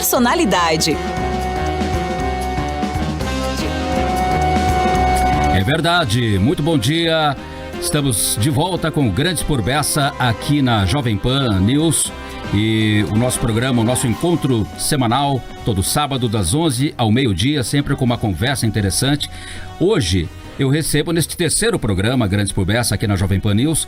personalidade. É verdade, muito bom dia. Estamos de volta com Grandes por Beça aqui na Jovem Pan News. E o nosso programa, o nosso encontro semanal, todo sábado das 11 ao meio-dia, sempre com uma conversa interessante. Hoje eu recebo neste terceiro programa Grandes por Beça aqui na Jovem Pan News,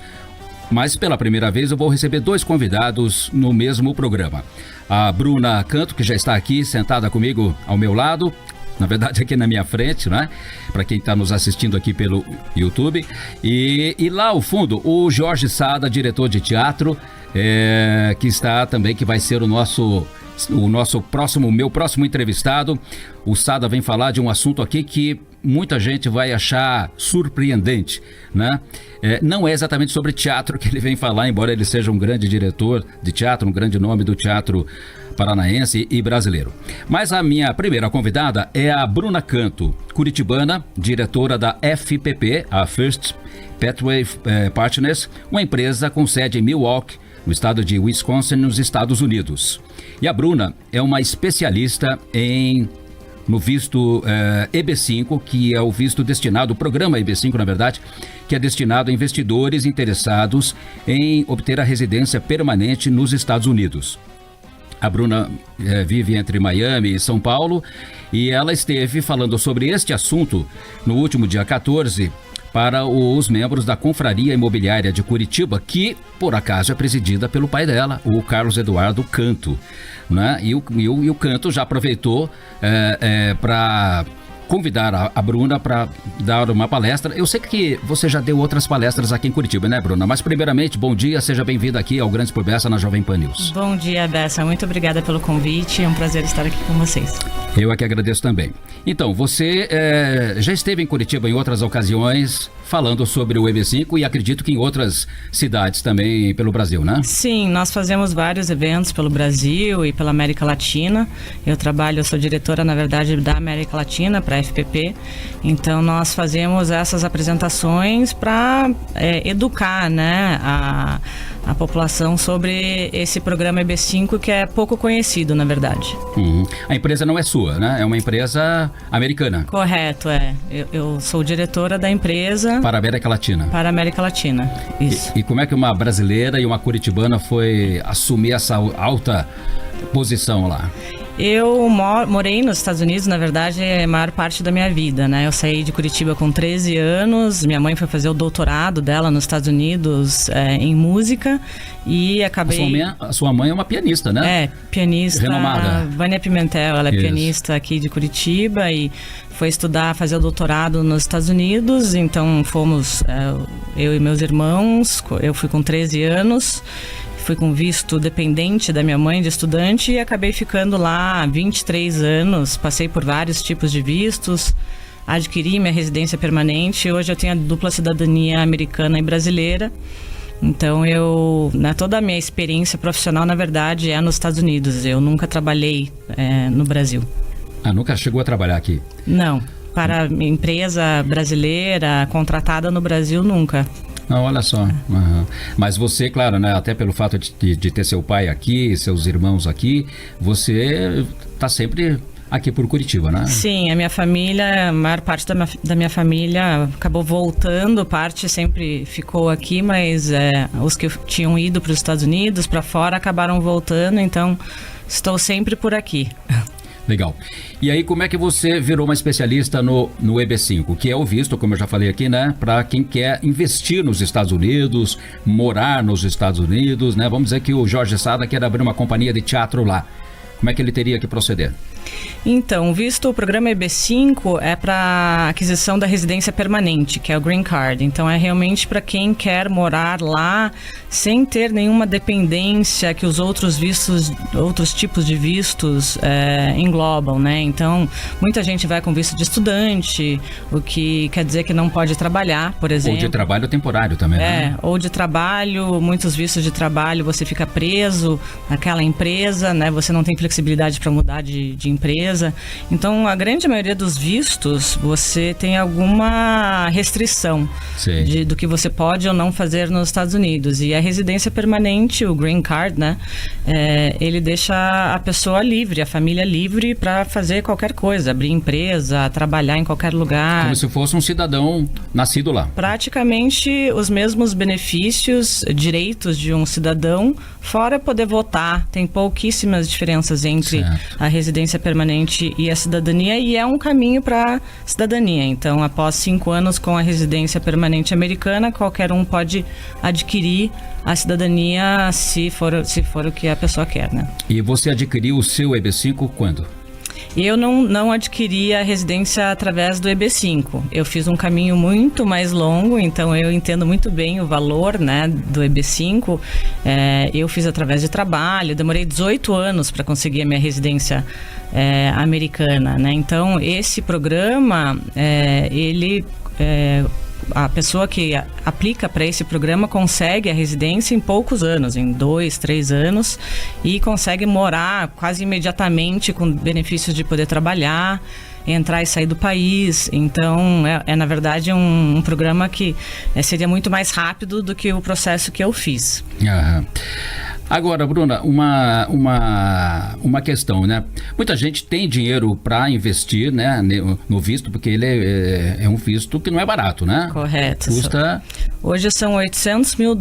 mas pela primeira vez eu vou receber dois convidados no mesmo programa. A Bruna Canto, que já está aqui sentada comigo ao meu lado, na verdade aqui na minha frente, né? Para quem está nos assistindo aqui pelo YouTube. E lá ao fundo, o Jorge Sada, diretor de teatro, que está também, que vai ser o meu próximo entrevistado. O Sada vem falar de um assunto aqui que muita gente vai achar surpreendente, né? Não é exatamente sobre teatro que ele vem falar, embora ele seja um grande diretor de teatro, um grande nome do teatro paranaense e brasileiro. Mas a minha primeira convidada é a Bruna Canto, curitibana, diretora da FPP, a First Pathway Partners, uma empresa com sede em Milwaukee, no estado de Wisconsin, nos Estados Unidos. E a Bruna é uma especialista no visto EB5, que é o visto destinado, o programa EB5, na verdade, que é destinado a investidores interessados em obter a residência permanente nos Estados Unidos. A Bruna vive entre Miami e São Paulo e ela esteve falando sobre este assunto no último dia 14 para os membros da Confraria Imobiliária de Curitiba, que, por acaso, é presidida pelo pai dela, o Carlos Eduardo Canto, né? E o Canto já aproveitou para convidar a Bruna para dar uma palestra. Eu sei que você já deu outras palestras aqui em Curitiba, né, Bruna? Mas, primeiramente, bom dia, seja bem-vinda aqui ao Grandes por Beça na Jovem Pan News. Bom dia, Bessa. Muito obrigada pelo convite. É um prazer estar aqui com vocês. Eu é que agradeço também. Então, você já esteve em Curitiba em outras ocasiões falando sobre o EB5 e acredito que em outras cidades também pelo Brasil, né? Sim, nós fazemos vários eventos pelo Brasil e pela América Latina. Eu sou diretora, na verdade, da América Latina para a FPP. Então, nós fazemos essas apresentações para educar, né, a população sobre esse programa EB5, que é pouco conhecido, na verdade. A empresa não é sua, né? É uma empresa americana. Correto, Eu sou diretora da empresa... Para a América Latina. Para a América Latina, isso. E como é que uma brasileira e uma curitibana foi assumir essa alta posição lá? Eu morei nos Estados Unidos, na verdade, a maior parte da minha vida, né? Eu saí de Curitiba com 13 anos, minha mãe foi fazer o doutorado dela nos Estados Unidos em música e acabei... A sua mãe é uma pianista, né? Pianista. Renomada. Vânia Pimentel, ela é pianista aqui de Curitiba e foi fazer o doutorado nos Estados Unidos, então fomos, eu e meus irmãos, eu fui com 13 anos... Fui com visto dependente da minha mãe de estudante e acabei ficando lá há 23 anos. Passei por vários tipos de vistos, adquiri minha residência permanente. Hoje eu tenho a dupla cidadania americana e brasileira. Então toda a minha experiência profissional, na verdade, é nos Estados Unidos. Eu nunca trabalhei no Brasil. Nunca chegou a trabalhar aqui? Não, para empresa brasileira, contratada no Brasil, nunca. Não, olha só. Mas você, claro, né, até pelo fato de ter seu pai aqui, seus irmãos aqui, você está sempre aqui por Curitiba, né? Sim, a minha família, a maior parte da minha família acabou voltando, parte sempre ficou aqui, mas os que tinham ido para os Estados Unidos, para fora, acabaram voltando, então estou sempre por aqui. Legal. E aí, como é que você virou uma especialista no EB5, que é o visto, como eu já falei aqui, né, para quem quer investir nos Estados Unidos, morar nos Estados Unidos, né? Vamos dizer que o Jorge Sada quer abrir uma companhia de teatro lá. Como é que ele teria que proceder? Então, o programa EB5 é para aquisição da residência permanente, que é o Green Card. Então, é realmente para quem quer morar lá sem ter nenhuma dependência que os outros tipos de vistos englobam, né? Então, muita gente vai com visto de estudante, o que quer dizer que não pode trabalhar, por exemplo. Ou de trabalho temporário também, né? Ou de trabalho, muitos vistos de trabalho, você fica preso naquela empresa, né? Você não tem flexibilidade para mudar de empresa. Então, a grande maioria dos vistos, você tem alguma restrição do que você pode ou não fazer nos Estados Unidos. E a residência permanente, o Green Card, né, ele deixa a pessoa livre, a família livre para fazer qualquer coisa, abrir empresa, trabalhar em qualquer lugar. Como se fosse um cidadão nascido lá. Praticamente os mesmos benefícios, direitos de um cidadão, fora poder votar. Tem pouquíssimas diferenças entre a residência permanente e a cidadania, e é um caminho para cidadania. Então, após 5 anos com a residência permanente americana, qualquer um pode adquirir a cidadania se for o que a pessoa quer, né? E você adquiriu o seu EB5 quando? Eu não adquiri a residência através do EB5. Eu fiz um caminho muito mais longo, então eu entendo muito bem o valor, né, do EB5. Eu fiz através de trabalho, demorei 18 anos para conseguir a minha residência americana, né? Então, esse programa, a pessoa que aplica para esse programa consegue a residência em poucos anos, em 2, 3 anos, e consegue morar quase imediatamente com benefícios de poder trabalhar, entrar e sair do país. Então, na verdade um programa que seria muito mais rápido do que o processo que eu fiz. Agora, Bruna, uma questão, né? Muita gente tem dinheiro para investir, né, no visto, porque ele é um visto que não é barato, né? Correto. Custa... Hoje são $800 mil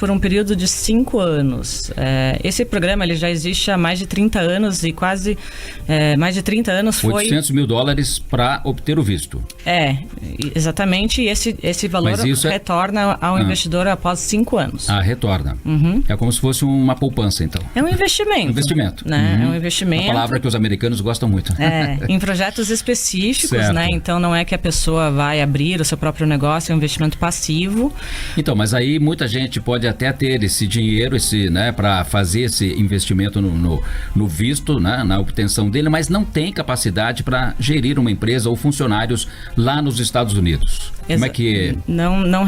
por um período de 5 anos. Esse programa ele já existe há mais de 30 anos e quase mais de 30 anos foi... $800 mil para obter o visto. Exatamente. E esse valor retorna ao investidor após 5 anos. Retorna. Uhum. É como se fosse uma poupança, então. É um investimento. Né? Uhum. É um investimento. Uma palavra que os americanos gostam muito. Em projetos específicos, né? Então não é que a pessoa vai abrir o seu próprio negócio, é um investimento passivo. Então, mas aí muita gente pode até ter esse dinheiro, né, para fazer esse investimento no visto, né, na obtenção dele, mas não tem capacidade para gerir uma empresa ou funcionários lá nos Estados Unidos. Como é que não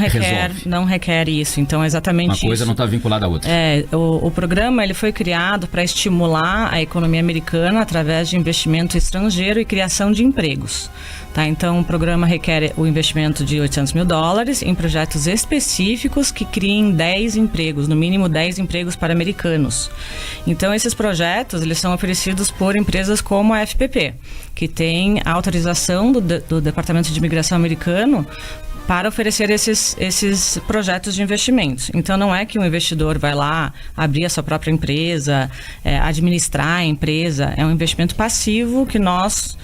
requer isso. Então, exatamente isso. Uma coisa não está vinculada à outra. O programa ele foi criado para estimular a economia americana através de investimento estrangeiro e criação de empregos. Tá? Então, o programa requer o investimento de $800 mil em projetos específicos que criem 10 empregos, no mínimo 10 empregos para americanos. Então, esses projetos eles são oferecidos por empresas como a FPP, que tem a autorização do Departamento de Imigração americano para oferecer esses projetos de investimentos. Então, não é que um investidor vai lá abrir a sua própria empresa, administrar a empresa. É um investimento passivo que nós,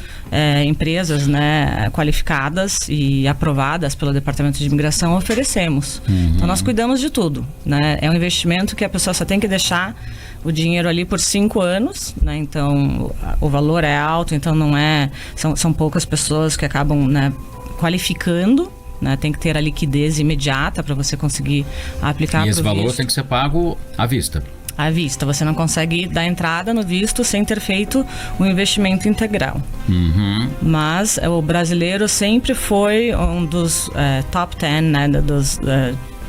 empresas, né, qualificadas e aprovadas pelo Departamento de Imigração, oferecemos. Uhum. Então, nós cuidamos de tudo, né? É um investimento que a pessoa só tem que deixar o dinheiro ali por 5 anos, né? Então, o valor é alto, então são poucas pessoas que acabam, né, qualificando. Né, tem que ter a liquidez imediata para você conseguir aplicar para o visto. E esse valor tem que ser pago à vista? À vista. Você não consegue dar entrada no visto sem ter feito um investimento integral. Uhum. Mas o brasileiro sempre foi um dos top 10, né, dos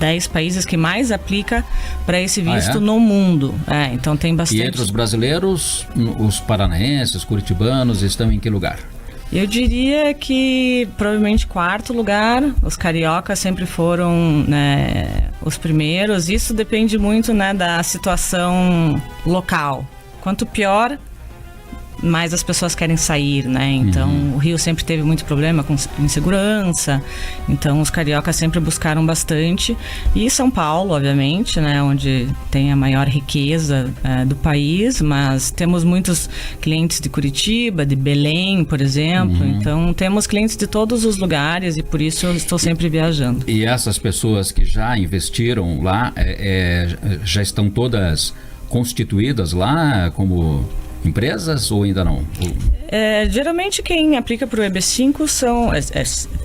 10 países que mais aplica para esse visto no mundo. Então tem bastante. E entre os brasileiros, os paranaenses, curitibanos estão em que lugar? Eu diria que provavelmente 4º lugar. Os cariocas sempre foram, né, os primeiros. Isso depende muito, né, da situação local. Quanto pior, mais as pessoas querem sair, né? Então, o Rio sempre teve muito problema com insegurança. Então, os cariocas sempre buscaram bastante. E São Paulo, obviamente, né? Onde tem a maior riqueza do país. Mas temos muitos clientes de Curitiba, de Belém, por exemplo. Então, temos clientes de todos os lugares e por isso eu estou sempre viajando. E essas pessoas que já investiram lá, já estão todas constituídas lá como empresas ou ainda não? Geralmente quem aplica para o EB5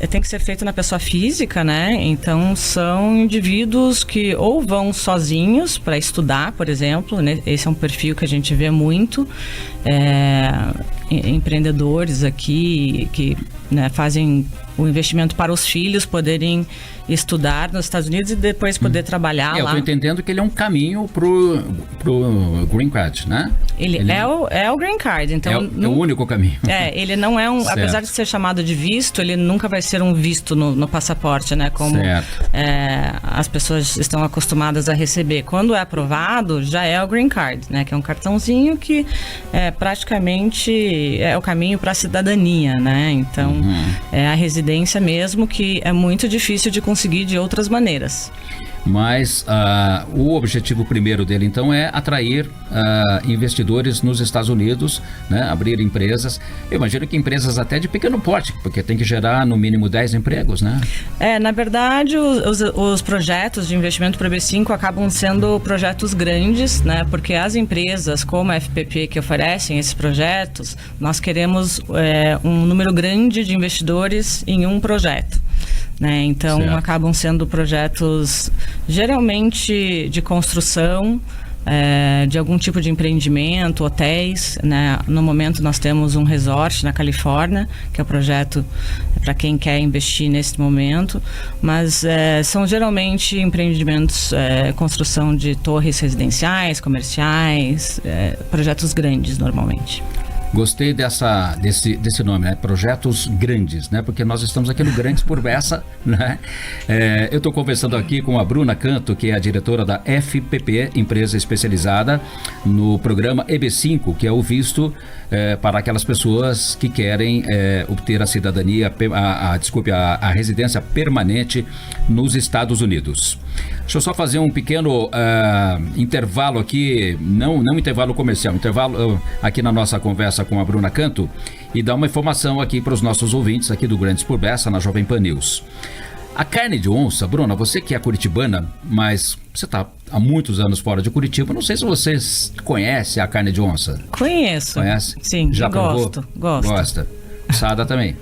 tem que ser feito na pessoa física, né? Então são indivíduos que ou vão sozinhos para estudar, por exemplo, né? Esse é um perfil que a gente vê muito. empreendedores aqui que, né, fazem o investimento para os filhos poderem estudar nos Estados Unidos e depois poder trabalhar lá. Eu estou entendendo que ele é um caminho pro Green Card, né? Ele é o Green Card, então... É o único caminho. Ele não é um... Apesar de ser chamado de visto, ele nunca vai ser um visto no passaporte, né? Como as pessoas estão acostumadas a receber. Quando é aprovado, já é o Green Card, né? Que é um cartãozinho que praticamente é o caminho para a cidadania, né? Então, é a residência mesmo, que é muito difícil de conseguir de outras maneiras. Mas o objetivo primeiro dele, então, é atrair investidores nos Estados Unidos, né? Abrir empresas. Eu imagino que empresas até de pequeno porte, porque tem que gerar no mínimo 10 empregos, né? Na verdade, os projetos de investimento para B5 acabam sendo projetos grandes, né? Porque as empresas como a FPP que oferecem esses projetos, nós queremos um número grande de investidores em um projeto. Né? Então, acabam sendo projetos geralmente de construção, de algum tipo de empreendimento, hotéis, né? No momento nós temos um resort na Califórnia, que é o projeto para quem quer investir nesse momento, mas são geralmente empreendimentos, construção de torres residenciais, comerciais, projetos grandes normalmente. Gostei desse nome, né? Projetos grandes, né? Porque nós estamos aqui no Grandes por Bessa, né? Eu estou conversando aqui com a Bruna Canto, que é a diretora da FPP, empresa especializada no programa EB5, que é o visto para aquelas pessoas que querem obter a cidadania, a residência permanente nos Estados Unidos. Deixa eu só fazer um pequeno intervalo aqui, não intervalo comercial, intervalo aqui na nossa conversa com a Bruna Canto, e dar uma informação aqui para os nossos ouvintes aqui do Grandes por Bessa, na Jovem Pan News. A carne de onça, Bruna, você que é curitibana, mas você está há muitos anos fora de Curitiba, não sei se você conhece a carne de onça. Conheço. Conhece? Sim, já gosto. Gosta. Assada também.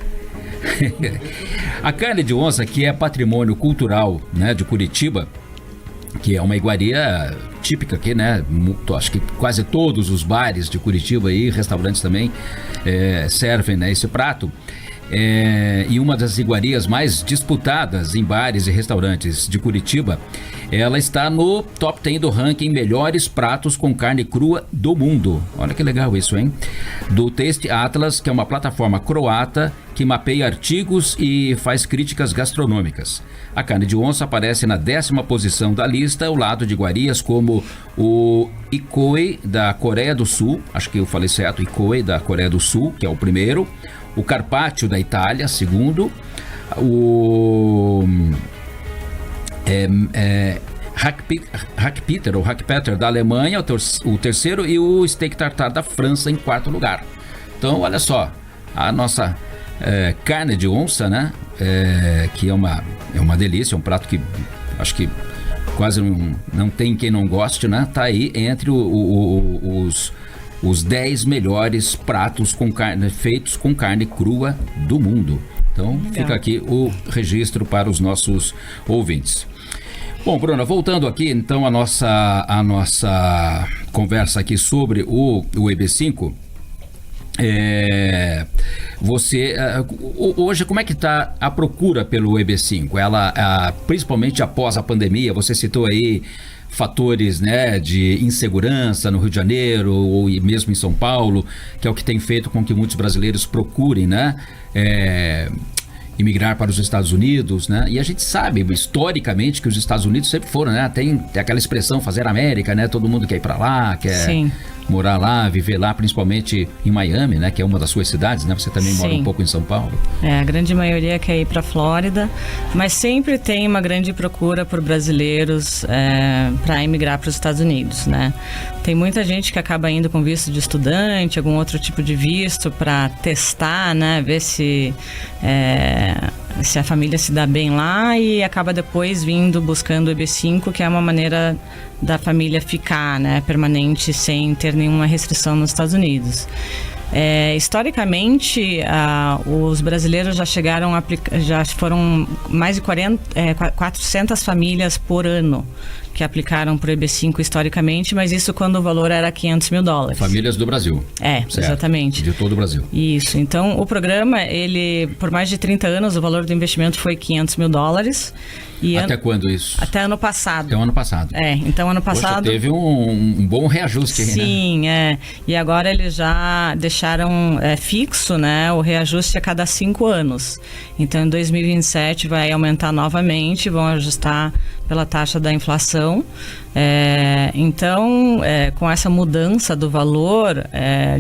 A carne de onça, que é patrimônio cultural, né, de Curitiba, que é uma iguaria típica aqui, né? Acho que quase todos os bares de Curitiba e restaurantes também servem, né, esse prato. E uma das iguarias mais disputadas em bares e restaurantes de Curitiba, ela está no top 10 do ranking melhores pratos com carne crua do mundo. Olha que legal isso, hein? Do Taste Atlas, que é uma plataforma croata que mapeia artigos e faz críticas gastronômicas. A carne de onça aparece na 10ª posição da lista, ao lado de iguarias como o Ikoe da Coreia do Sul, acho que eu falei certo, Ikoe da Coreia do Sul, que é o primeiro, o Carpaccio da Itália, segundo, o Hackpeter ou Hackpeter da Alemanha, o terceiro, e o Steak Tartare da França em quarto lugar. Então, olha só, a nossa carne de onça, né? Que é uma delícia, um prato que acho que quase não tem quem não goste, né? Tá aí entre os 10 melhores pratos feitos com carne crua do mundo. Então, legal. Fica aqui o registro para os nossos ouvintes. Bom, Bruna, voltando aqui, então, a nossa conversa aqui sobre o EB5, você, hoje, como é que está a procura pelo EB5? Ela, principalmente após a pandemia, você citou aí fatores, né, de insegurança no Rio de Janeiro ou mesmo em São Paulo, que é o que tem feito com que muitos brasileiros procurem, né, imigrar para os Estados Unidos, né? E a gente sabe historicamente que os Estados Unidos sempre foram, né? Tem aquela expressão fazer América, né? Todo mundo quer ir para lá, quer morar lá, viver lá, principalmente em Miami, né? Que é uma das suas cidades, né? Você também mora um pouco em São Paulo. A grande maioria quer ir para a Flórida, mas sempre tem uma grande procura por brasileiros para emigrar para os Estados Unidos, né? Tem muita gente que acaba indo com visto de estudante, algum outro tipo de visto para testar, né? Ver se a família se dá bem lá e acaba depois vindo buscando o EB5, que é uma maneira da família ficar, né, permanente sem ter nenhuma restrição nos Estados Unidos. Historicamente, os brasileiros já chegaram já foram mais de 400 famílias por ano que aplicaram para o EB5 historicamente, mas isso quando o valor era $500 mil. Famílias do Brasil. Certo, exatamente. De todo o Brasil. Isso. Então, o programa, ele, por mais de 30 anos, o valor do investimento foi $500 mil. E até quando isso? Até ano passado. Até o ano passado. Então ano passado... Poxa, teve um bom reajuste aí, né? Sim, E agora eles já deixaram fixo, né, o reajuste a cada 5 anos. Então em 2027 vai aumentar novamente, vão ajustar pela taxa da inflação. Então, com essa mudança do valor,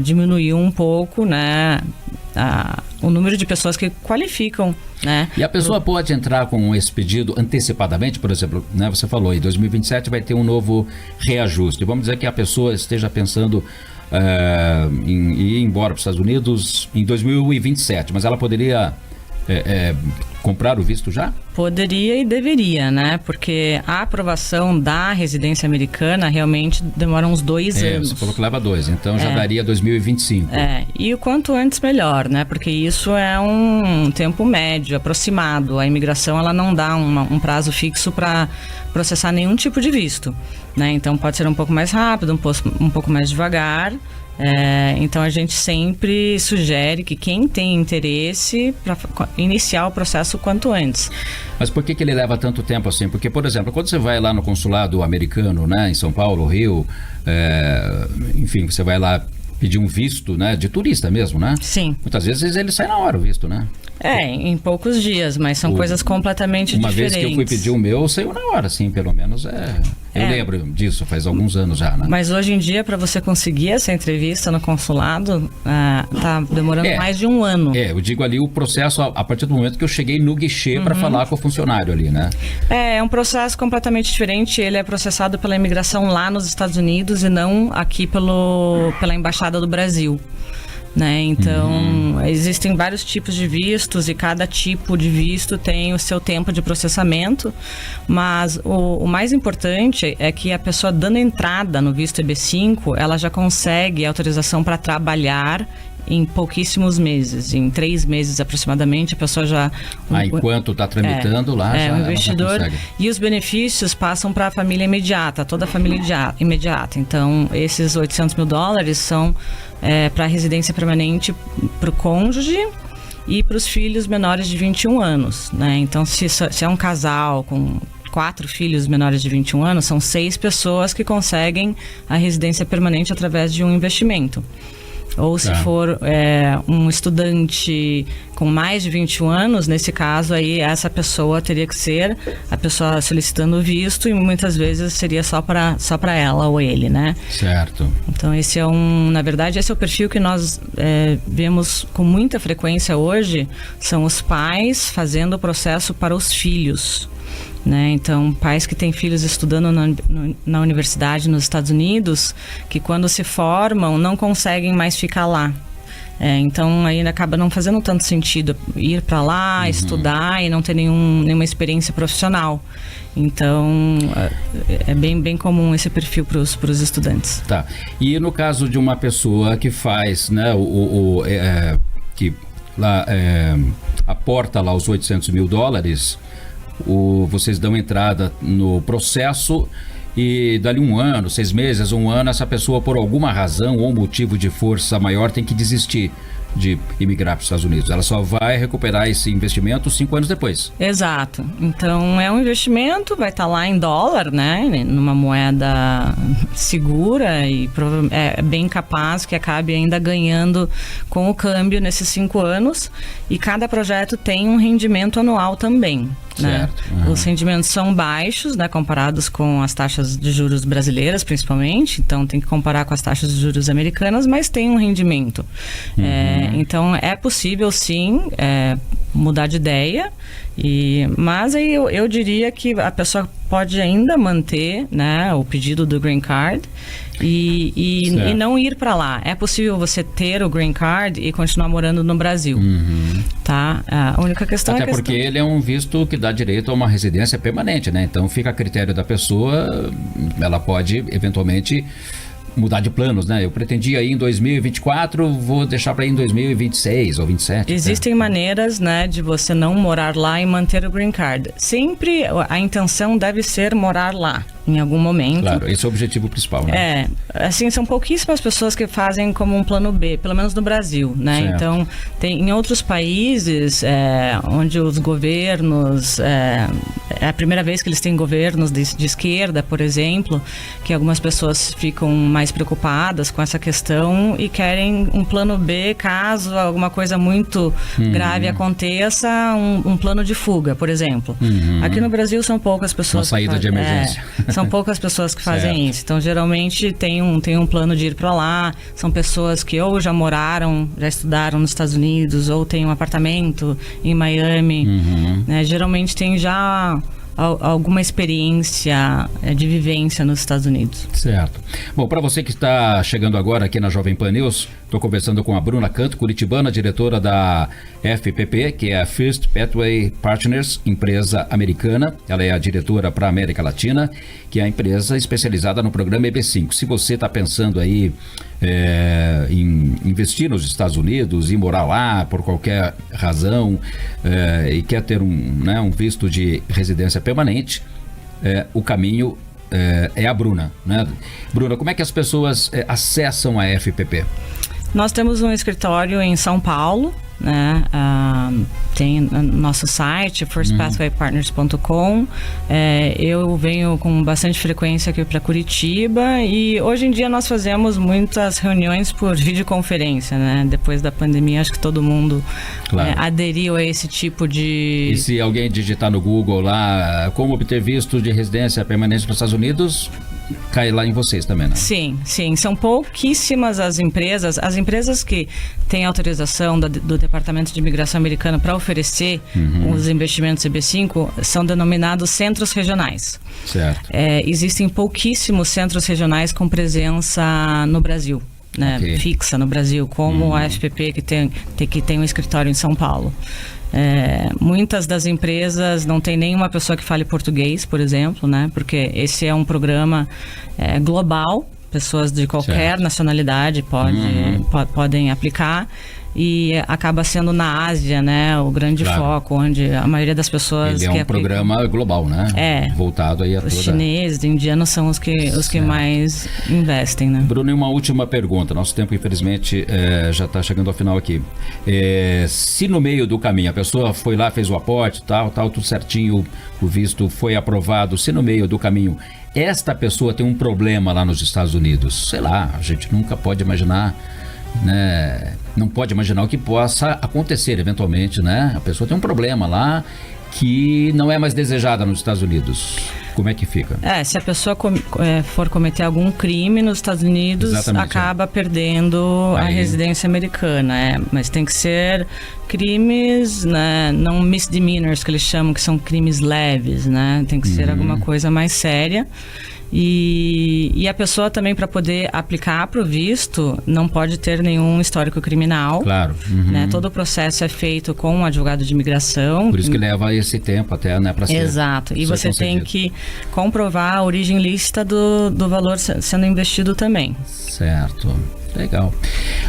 diminuiu um pouco, né, o número de pessoas que qualificam, né? E a pessoa pode entrar com esse pedido antecipadamente, por exemplo, né? Você falou, em 2027 vai ter um novo reajuste. Vamos dizer que a pessoa esteja pensando em ir embora para os Estados Unidos em 2027, mas ela poderia comprar o visto já? Poderia e deveria, né? Porque a aprovação da residência americana realmente demora uns 2 anos. Você falou que leva 2, então já daria 2025. E o quanto antes melhor, né? Porque isso é um tempo médio, aproximado. A imigração, ela não dá um prazo fixo para processar nenhum tipo de visto, né? Então pode ser um pouco mais rápido, um pouco mais devagar. Então a gente sempre sugere que quem tem interesse para iniciar o processo o quanto antes. Mas por que ele leva tanto tempo assim? Porque, por exemplo, quando você vai lá no consulado americano, né, em São Paulo, Rio, enfim, você vai lá pedir um visto, né, de turista mesmo, né? Sim. Muitas vezes ele sai na hora o visto, né? Em poucos dias, mas são coisas completamente diferentes. Uma vez que eu fui pedir o meu, saiu na hora, sim, pelo menos eu lembro disso, faz alguns anos já, né? Mas hoje em dia, para você conseguir essa entrevista no consulado, tá demorando mais de 1 ano. Eu digo ali o processo a partir do momento que eu cheguei no guichê para falar com o funcionário ali, né? É um processo completamente diferente, ele é processado pela imigração lá nos Estados Unidos e não aqui pela Embaixada do Brasil. Né? Então, existem vários tipos de vistos e cada tipo de visto tem o seu tempo de processamento, mas o mais importante é que a pessoa dando entrada no visto EB5, ela já consegue autorização para trabalhar em pouquíssimos meses, em 3 meses aproximadamente, a pessoa já... enquanto está tramitando lá, já o investidor, e os benefícios passam para a família imediata, toda a família imediata. Então, esses $800 mil são para a residência permanente para o cônjuge e para os filhos menores de 21 anos, né? Então, se é um casal com 4 filhos menores de 21 anos, são 6 pessoas que conseguem a residência permanente através de um investimento. Ou se for um estudante com mais de 21 anos, nesse caso aí essa pessoa teria que ser a pessoa solicitando o visto e muitas vezes seria só para ela ou ele, né? Certo. Então na verdade esse é o perfil que nós vemos com muita frequência hoje, são os pais fazendo o processo para os filhos. Né? Então, pais que têm filhos estudando na universidade nos Estados Unidos, que quando se formam não conseguem mais ficar lá. Então, aí acaba não fazendo tanto sentido ir para lá, estudar e não ter nenhuma experiência profissional. Então, é bem comum esse perfil para os estudantes. Tá. E no caso de uma pessoa que faz, né, que lá aporta lá os $800 mil, vocês dão entrada no processo e dali 1 ano, 6 meses, 1 ano, essa pessoa por alguma razão ou motivo de força maior tem que desistir de imigrar para os Estados Unidos. Ela só vai recuperar esse investimento 5 anos depois. Exato. Então é um investimento, vai estar lá em dólar, né? Numa moeda segura e é bem capaz que acabe ainda ganhando com o câmbio nesses 5 anos. E cada projeto tem um rendimento anual também. Né? Os rendimentos são baixos, né, comparados com as taxas de juros brasileiras, principalmente. Então tem que comparar com as taxas de juros americanas, mas tem um rendimento. Então é possível sim mudar de ideia, mas aí eu diria que a pessoa pode ainda manter, né, o pedido do Green Card e não ir para lá. É possível você ter o Green Card e continuar morando no Brasil. Tá? A única questão Até porque ele é um visto que dá direito a uma residência permanente, né? Então fica a critério da pessoa, ela pode eventualmente mudar de planos, né? Eu pretendia ir em 2024, vou deixar para ir em 2026 ou 27. Existem maneiras, né, de você não morar lá e manter o green card. Sempre a intenção deve ser morar lá, em algum momento. Claro, esse é o objetivo principal, né? Assim, são pouquíssimas pessoas que fazem como um plano B, pelo menos no Brasil, né? Certo. Então, em outros países, onde os governos... É a primeira vez que eles têm governos de esquerda, por exemplo, que algumas pessoas ficam mais preocupadas com essa questão e querem um plano B caso alguma coisa muito grave aconteça, um plano de fuga, por exemplo. Aqui no Brasil são poucas pessoas... Uma saída de emergência. São poucas pessoas que fazem isso. Então, geralmente, tem um plano de ir para lá. São pessoas que ou já moraram, já estudaram nos Estados Unidos, ou têm um apartamento em Miami. Né? Geralmente, tem já alguma experiência de vivência nos Estados Unidos. Certo. Bom, para você que está chegando agora aqui na Jovem Pan News, estou conversando com a Bruna Canto, curitibana, diretora da FPP, que é a First Pathway Partners, empresa americana. Ela é a diretora para a América Latina, que é a empresa especializada no programa EB5. Se você está pensando aí em investir nos Estados Unidos e morar lá por qualquer razão e quer ter um visto de residência permanente, o caminho é a Bruna, né? Bruna, como é que as pessoas acessam a FPP? Nós temos um escritório em São Paulo, né? Tem nosso site, firstpathwaypartners.com. Eu venho com bastante frequência aqui para Curitiba e hoje em dia nós fazemos muitas reuniões por videoconferência, né? Depois da pandemia, acho que todo mundo aderiu a esse tipo de... E se alguém digitar no Google lá como obter visto de residência permanente nos Estados Unidos, cai lá em vocês também, né? Sim. São pouquíssimas as empresas que têm autorização do Departamento de Imigração americano para oferecer os investimentos EB5 são denominados centros regionais. Certo. Existem pouquíssimos centros regionais com presença no Brasil, né? Fixa no Brasil, como a FPP que tem um escritório em São Paulo. Muitas das empresas não tem nenhuma pessoa que fale português, por exemplo, né? Porque esse é um programa global, pessoas de qualquer nacionalidade podem aplicar. E acaba sendo na Ásia, né, o grande foco, onde a maioria das pessoas... Ele é um programa global, né? Voltado aí a toda... Os chineses, indianos são os que mais investem, né? Bruno, e uma última pergunta. Nosso tempo, infelizmente, já está chegando ao final aqui. Se no meio do caminho a pessoa foi lá, fez o aporte, tal, tudo certinho, o visto foi aprovado, se no meio do caminho esta pessoa tem um problema lá nos Estados Unidos, sei lá, a gente nunca pode imaginar... né? Não pode imaginar o que possa acontecer eventualmente, né? A pessoa tem um problema lá que não é mais desejada nos Estados Unidos. Como é que fica? Se a pessoa for cometer algum crime nos Estados Unidos, acaba perdendo a residência americana. Mas tem que ser crimes, né, não misdemeanors, que eles chamam, que são crimes leves, né? Tem que ser alguma coisa mais séria. E a pessoa também, para poder aplicar para o visto, não pode ter nenhum histórico criminal. Claro. Né? Todo o processo é feito com um advogado de imigração. Por isso que leva esse tempo até, né, para ser... Exato. E você tem que comprovar a origem lícita do valor sendo investido também. Certo. Legal.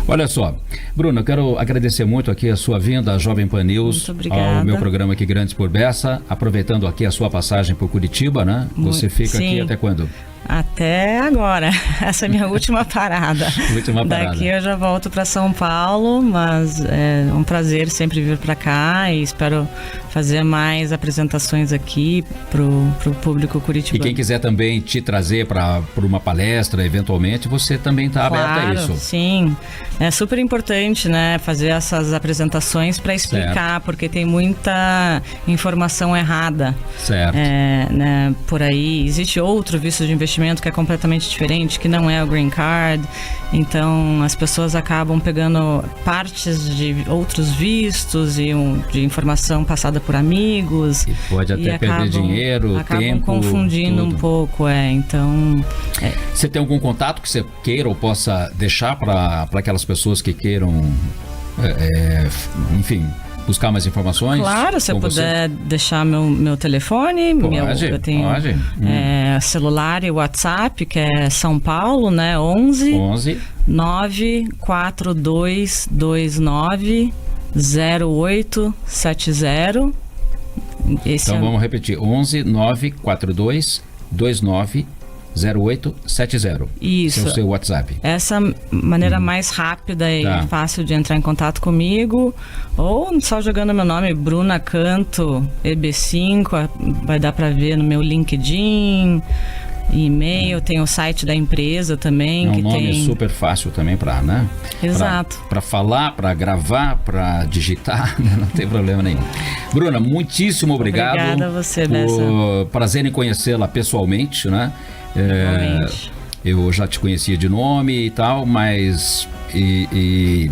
Olha só, Bruna, eu quero agradecer muito aqui a sua vinda à Jovem Pan News, ao meu programa aqui Grandes por Bessa, aproveitando aqui a sua passagem por Curitiba, né? Você fica aqui até quando? Até agora. Essa é a minha última parada. Daqui eu já volto para São Paulo, mas é um prazer sempre vir para cá e espero fazer mais apresentações aqui pro público curitibano. E quem quiser também te trazer para uma palestra, eventualmente, você também está aberta a isso. Sim. É super importante, né, fazer essas apresentações para explicar, porque tem muita informação errada. Certo. Né, por aí. Existe outro visto de investimento que é completamente diferente, que não é o Green Card. Então, as pessoas acabam pegando partes de outros vistos e de informação passada por amigos. E pode até perder dinheiro, acabam tempo, confundindo tudo. um pouco, então... Você tem algum contato que você queira ou possa deixar para aquelas pessoas que queiram, enfim, buscar mais informações? Claro, se eu puder deixar meu telefone, eu tenho celular e WhatsApp, que é São Paulo, né? 11 94229 0870. Então vamos repetir, 11 942 29 0870. Isso. Esse é o seu WhatsApp. Essa maneira mais rápida e fácil de entrar em contato comigo, ou só jogando meu nome, Bruna Canto EB5, vai dar para ver no meu LinkedIn, e-mail, tem o site da empresa também. É um nome super fácil também para, né? Exato. Para falar, para gravar, para digitar, não tem problema nenhum. Bruna, muitíssimo obrigado. Obrigada a você, Bessa. Prazer em conhecê-la pessoalmente, né? Eu já te conhecia de nome e tal, mas e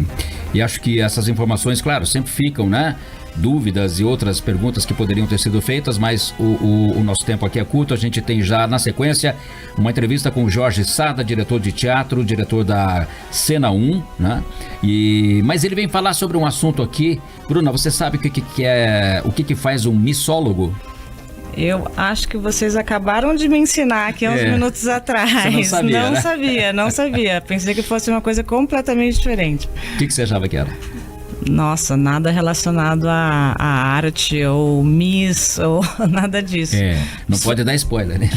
acho que essas informações, claro, sempre ficam, né? Dúvidas e outras perguntas que poderiam ter sido feitas, mas o nosso tempo aqui é curto. A gente tem já na sequência uma entrevista com o Jorge Sada, diretor de teatro, diretor da Cena 1, né? Mas ele vem falar sobre um assunto aqui. Bruna, você sabe o que faz um missólogo? Eu acho que vocês acabaram de me ensinar aqui há uns minutos atrás. Você não sabia, não sabia. Pensei que fosse uma coisa completamente diferente. O que você achava que era? Nossa, nada relacionado à arte ou Miss ou nada disso. Não pode dar spoiler, né?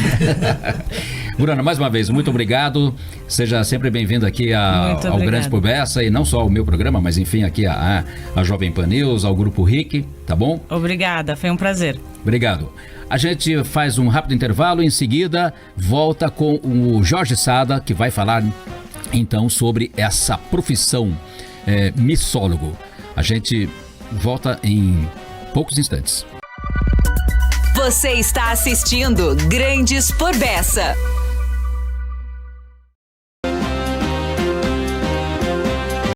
Bruna, mais uma vez, muito obrigado. Seja sempre bem-vindo aqui ao Grande por Bessa, e não só ao meu programa, mas enfim aqui a Jovem Pan News, ao Grupo RIC, tá bom? Obrigada, foi um prazer. Obrigado. A gente faz um rápido intervalo, em seguida volta com o Jorge Sada, que vai falar então sobre essa profissão missólogo. A gente volta em poucos instantes. Você está assistindo Grandes por Bessa.